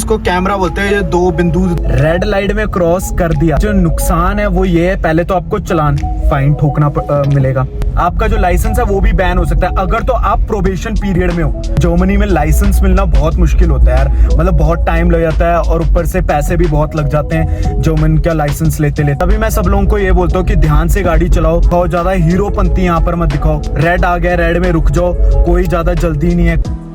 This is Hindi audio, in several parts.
इसको कैमरा बोलते हैं। ये 2 बिंदु रेड लाइट में क्रॉस कर दिया, जो नुकसान है वो ये है, पहले तो आपको चालान फाइन ठोकना मिलेगा, आपका जो लाइसेंस है वो भी बैन हो सकता है अगर तो आप प्रोबेशन पीरियड में हो। जर्मनी में लाइसेंस मिलना बहुत मुश्किल होता है यार, मतलब बहुत टाइम लग जाता है और ऊपर से पैसे भी बहुत लग जाते हैं जर्मन का लाइसेंस लेते लेते। अभी मैं सब लोगों को ये बोलता हूँ कि ध्यान से गाड़ी चलाओ, बहुत ज्यादा हीरोपंती यहाँ पर मत दिखाओ। रेड आ गया, रेड में रुक जाओ, कोई ज्यादा जल्दी नहीं है।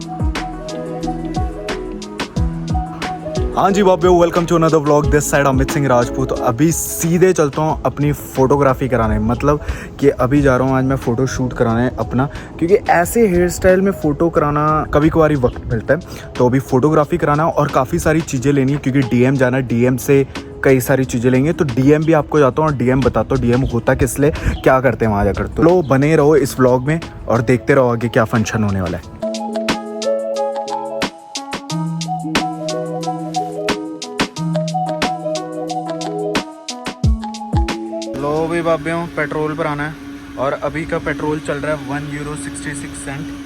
हाँ जी बाबे, welcome to another vlog, this side Amit Singh Rajput. अभी सीधे चलता हूँ अपनी फ़ोटोग्राफी कराने, मतलब कि अभी जा रहा हूँ आज मैं फ़ोटो शूट कराने अपना, क्योंकि ऐसे हेयर स्टाइल में फ़ोटो कराना कभी कभार वक्त मिलता है। तो अभी फ़ोटोग्राफी कराना और काफ़ी सारी चीज़ें लेनी है, क्योंकि डीएम जाना है, डीएम से कई सारी चीज़ें लेंगे। तो डीएम भी आपको जाता हूँ और डीएम बताता हूँ डीएम होता किस लिए, क्या करते हैं वहाँ जाकर। तो लो बने रहो इस व्लॉग में और देखते रहो आगे क्या फंक्शन होने वाला है। लो भी बाबियों, पेट्रोल पर आना है और अभी का पेट्रोल चल रहा है €1.66।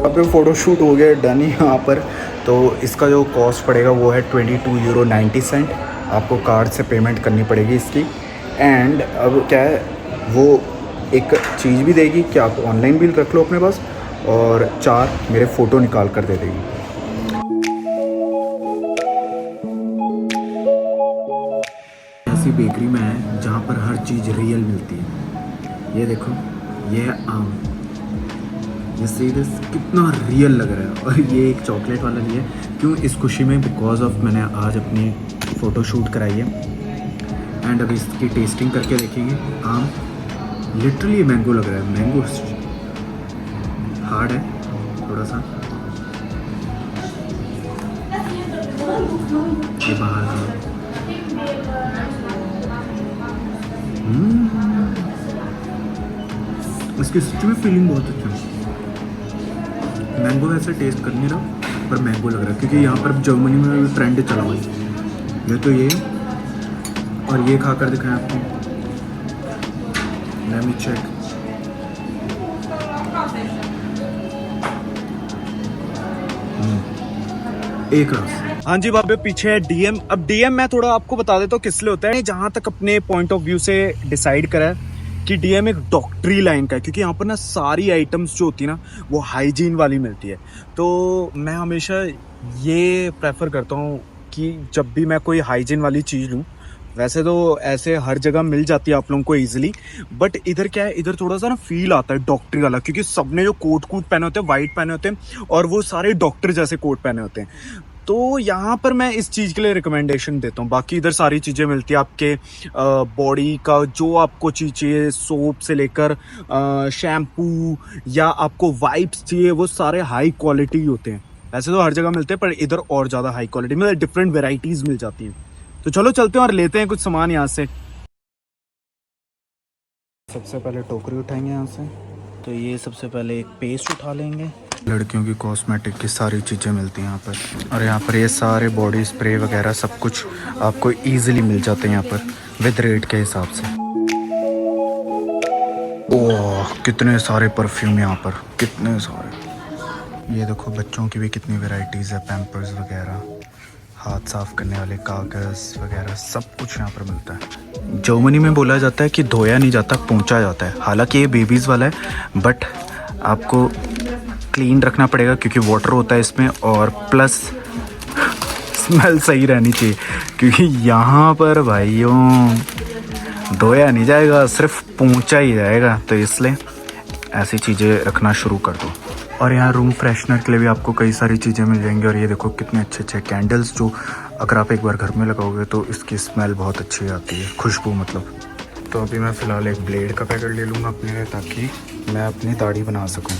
अब फ़ोटोशूट हो गया डन यहाँ पर। तो इसका जो कॉस्ट पड़ेगा वो है €22.90। आपको कार्ड से पेमेंट करनी पड़ेगी इसकी। एंड अब क्या है, वो एक चीज़ भी देगी कि आप ऑनलाइन बिल रख लो अपने पास, और 4 मेरे फ़ोटो निकाल कर दे देगी। ऐसी बेकरी में है जहाँ पर हर चीज़ रियल मिलती है। ये देखो, ये है आम, ये सीरियस कितना रियल लग रहा है। और ये एक चॉकलेट वाला भी है, क्यों, इस खुशी में बिकॉज ऑफ मैंने आज अपनी फ़ोटो शूट कराई है। एंड अभी इसकी टेस्टिंग करके देखेंगे। आम लिटरली मैंगो लग रहा है, मैंगो हार्ड है थोड़ा सा, ये बाहर का इसकी सच में फीलिंग बहुत अच्छा है। मैंगो ऐसे टेस्ट कर नहीं रहा पर मैंगो लग रहा है, क्योंकि यहाँ पर जर्मनी में भी ट्रेंड चला हुआ है। ये तो ये और ये खा कर दिखाएं आपको, लेट मी चेक। एक रस। हाँ जी बाबे, पीछे है डीएम। अब डीएम मैं थोड़ा आपको बता देता हूँ किस लिए होता है। जहाँ तक अपने पॉइंट ऑफ व्यू से डिसाइड करा है कि डीएम एक डॉक्टरी लाइन का है, क्योंकि यहाँ पर ना सारी आइटम्स जो होती है ना वो हाइजीन वाली मिलती है। तो मैं हमेशा ये प्रेफर करता हूँ कि जब भी मैं कोई हाइजीन वाली चीज़ लूँ, वैसे तो ऐसे हर जगह मिल जाती है आप लोगों को इजीली, बट इधर क्या है, इधर थोड़ा सा ना फील आता है डॉक्टरी वाला, क्योंकि सबने जो कोट पहने होते हैं, वाइट पहने होते हैं, और वो सारे डॉक्टर जैसे कोट पहने होते हैं। तो यहाँ पर मैं इस चीज़ के लिए रिकमेंडेशन देता हूँ। बाकी इधर सारी चीज़ें मिलती है आपके बॉडी का जो आपको चीज़ चाहिए, सोप से लेकर शैम्पू या आपको वाइप्स चाहिए, वो सारे हाई क्वालिटी होते हैं। वैसे तो हर जगह मिलते हैं पर इधर और ज़्यादा हाई क्वालिटी, मतलब डिफरेंट वेराइटीज़ मिल जाती हैं। तो चलो चलते हैं और लेते हैं कुछ सामान यहाँ से। सबसे पहले टोकरी उठाएंगे यहाँ से। तो ये सबसे पहले एक पेस्ट उठा लेंगे। लड़कियों की कॉस्मेटिक की सारी चीज़ें मिलती हैं यहाँ पर, और यहाँ पर ये सारे बॉडी स्प्रे वगैरह सब कुछ आपको इजीली मिल जाते हैं यहाँ पर विद रेट के हिसाब से। ओह कितने सारे परफ्यूम यहाँ पर, कितने सारे। ये देखो बच्चों की भी कितनी वेराइटीज़ है, पैम्पर्स वगैरह, हाथ साफ करने वाले कागज़ वगैरह, सब कुछ यहाँ पर मिलता है। जर्मनी में बोला जाता है कि धोया नहीं जाता पोंछा जाता है। हालांकि ये बेबीज़ वाला है, बट आपको क्लीन रखना पड़ेगा क्योंकि वाटर होता है इसमें, और प्लस स्मेल सही रहनी चाहिए, क्योंकि यहाँ पर भाइयों धोया नहीं जाएगा, सिर्फ पोंछा ही जाएगा। तो इसलिए ऐसी चीज़ें रखना शुरू कर दो। और यहाँ रूम फ्रेशनर के लिए भी आपको कई सारी चीज़ें मिल जाएंगी। और ये देखो कितने अच्छे अच्छे कैंडल्स, जो अगर आप एक बार घर में लगाओगे तो इसकी स्मेल बहुत अच्छी आती है, खुशबू मतलब। तो अभी मैं फ़िलहाल एक ब्लेड का पैकेट ले लूँगा अपने लिए, ताकि मैं अपनी दाढ़ी बना सकूँ।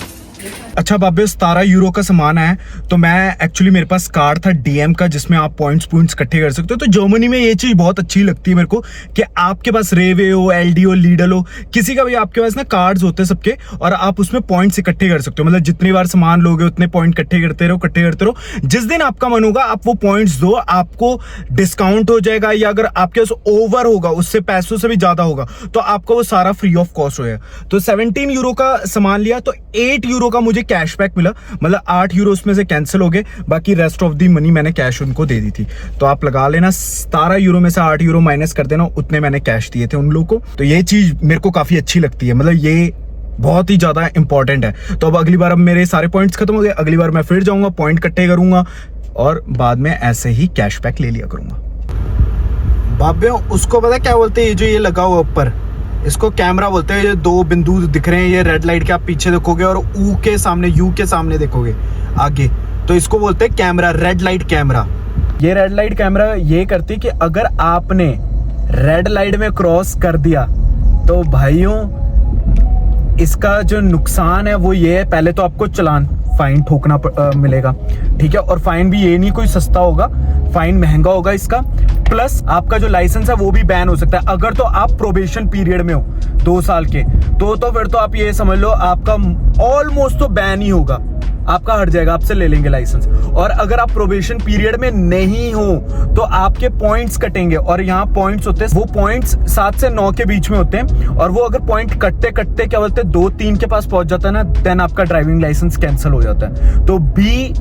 अच्छा बाबे, 17 यूरो का सामान है। तो मैं एक्चुअली मेरे पास कार्ड था डीएम का, जिसमें आप पॉइंट्स इकट्ठे कर सकते हो। तो जर्मनी में ये चीज बहुत अच्छी लगती है मेरे को कि आपके पास रेवे हो, एलडी हो, लीडल हो, किसी का भी आपके पास ना कार्ड्स होते हैं सबके, और आप उसमें पॉइंट्स इकट्ठे कर सकते हो। मतलब जितनी बार सामान लोगे उतने पॉइंट इकट्ठे करते रहो। जिस दिन आपका मन होगा आप वो पॉइंट्स दो, आपको डिस्काउंट हो जाएगा, या अगर आपके पास ओवर होगा, उससे पैसों से भी ज्यादा होगा, तो आपको वो सारा फ्री ऑफ कॉस्ट होगा। तो 17 यूरो का सामान लिया तो 8 यूरो का मुझे कैशबैक मिला। मतलब 8 यूरो उसमें से कैंसिल हो गए, बाकी रेस्ट ऑफ दी मनी मैंने कैश उनको दे दी थी। तो आप लगा लेना 17 यूरो में से 8 यूरो माइनस कर देना, उतने मैंने कैश दिए थे उन लोगों को। तो ये चीज मेरे को काफी अच्छी लगती है, मतलब ये बहुत ही ज्यादा इंपॉर्टेंट है। तो अब अगली बार, अब मेरे सारे पॉइंट्स खत्म हो गए, अगली बार मैं फिर जाऊंगा, पॉइंट इकट्ठे करूंगा और बाद में ऐसे ही कैशबैक ले लिया करूंगा। बाबे उसको पता क्या बोलते हैं, ये जो ये लगा हुआ ऊपर, इसको कैमरा बोलते हैं। ये 2 बिंदु दिख रहे हैं, ये रेड लाइट के आप पीछे देखोगे और यू के सामने देखोगे आगे, तो इसको बोलते हैं कैमरा, रेड लाइट कैमरा। ये रेड लाइट कैमरा ये करती है कि अगर आपने रेड लाइट में क्रॉस कर दिया तो भाइयों इसका जो नुकसान है वो ये है, पहले तो आपको चालान फाइन ठोकना मिलेगा, ठीक है। और फाइन भी ये नहीं कोई सस्ता होगा, फाइन महंगा होगा इसका। प्लस आपका जो लाइसेंस है वो भी बैन हो सकता है, अगर तो आप प्रोबेशन पीरियड में हो 2 साल के, तो फिर तो आप ये समझ लो आपका ऑलमोस्ट तो बैन ही होगा, आपका हट जाएगा, आपसे ले लेंगे लाइसेंस। और अगर आप प्रोबेशन पीरियड में नहीं हो तो आपके पॉइंट्स कटेंगे, और यहाँ पॉइंट्स होते हैं, वो पॉइंट्स 7 से 9 के बीच में होते हैं, और वो अगर पॉइंट कटते कटते क्या बोलते हैं 2-3 के पास पहुंच जाता है ना, देन आपका ड्राइविंग लाइसेंस कैंसिल हो जाता है। तो भी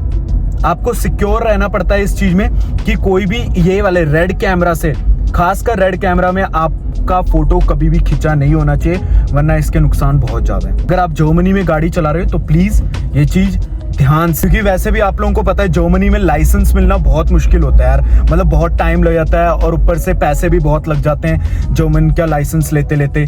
आपको सिक्योर रहना पड़ता है इस चीज में कि कोई भी ये वाले रेड कैमरा से, खासकर रेड कैमरा में आपका फोटो कभी भी खींचा नहीं होना चाहिए, वरना इसके नुकसान बहुत ज्यादा है। अगर आप जर्मनी में गाड़ी चला रहे हो तो प्लीज ये चीज ध्यान से, क्योंकि वैसे भी आप लोगों को पता है जर्मनी में लाइसेंस मिलना बहुत मुश्किल होता है यार, मतलब बहुत टाइम लग जाता है, और ऊपर से पैसे भी बहुत लग जाते हैं जर्मन का लाइसेंस लेते लेते।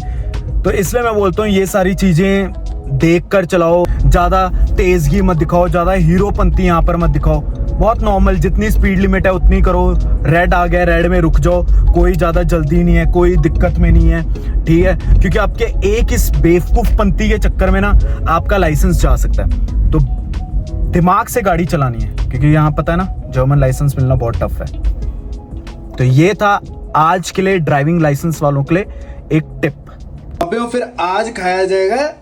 तो इसलिए मैं बोलता हूँ ये सारी चीजें देख कर चलाओ, ज्यादा तेजगी मत दिखाओ, ज्यादा हीरोपंती यहाँ पर मत दिखाओ, बहुत नॉर्मल, जितनी स्पीड लिमिट है उतनी करो। रेड आ गया, रेड में रुक जाओ, कोई ज्यादा जल्दी नहीं है, कोई दिक्कत में नहीं है, ठीक है। क्योंकि आपके एक इस बेवकूफपंती के चक्कर में ना आपका लाइसेंस जा सकता है। तो दिमाग से गाड़ी चलानी है, क्योंकि यहाँ पता है ना जर्मन लाइसेंस मिलना बहुत टफ है। तो ये था आज के लिए ड्राइविंग लाइसेंस वालों के लिए एक टिप। अबे फिर आज खाया जाएगा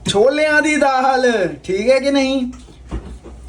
छोले आदि दाल, ठीक है कि नहीं?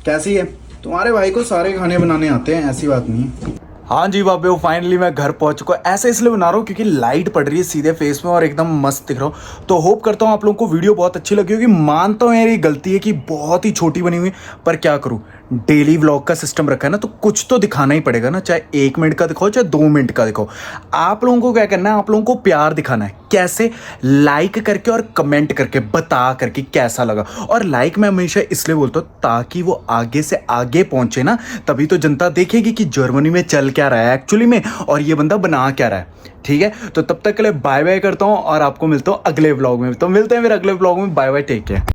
कैसी है? तुम्हारे भाई को सारे खाने बनाने आते हैं, ऐसी बात नहीं है। हाँ जी बाबे, फाइनली मैं घर पहुंच चुका हूँ। ऐसे इसलिए बना रहा हूँ क्योंकि लाइट पड़ रही है सीधे फेस में और एकदम मस्त दिख रहा हूँ। तो होप करता हूँ आप लोगों को वीडियो बहुत अच्छी लगी होगी। मानता हूँ मेरी गलती है कि बहुत ही छोटी बनी हुई, पर क्या करूँ, डेली व्लॉग का सिस्टम रखा है ना, तो कुछ तो दिखाना ही पड़ेगा ना, चाहे 1 मिनट का दिखाओ चाहे 2 मिनट का दिखाओ। आप लोगों को क्या करना है, आप लोगों को प्यार दिखाना है। कैसे? लाइक करके और कमेंट करके बता करके कैसा लगा। और लाइक मैं हमेशा इसलिए बोलता हूँ ताकि वो आगे से आगे पहुंचे ना, तभी तो जनता देखेगी कि जर्मनी में चल क्या रहा है एक्चुअली में, और ये बंदा बना क्या रहा है, ठीक है। तो तब तक के लिए बाय बाय करता हूँ और आपको मिलता हूँ अगले व्लॉग में। तो मिलते हैं फिर अगले व्लॉग में, बाय बाय, टेक केयर।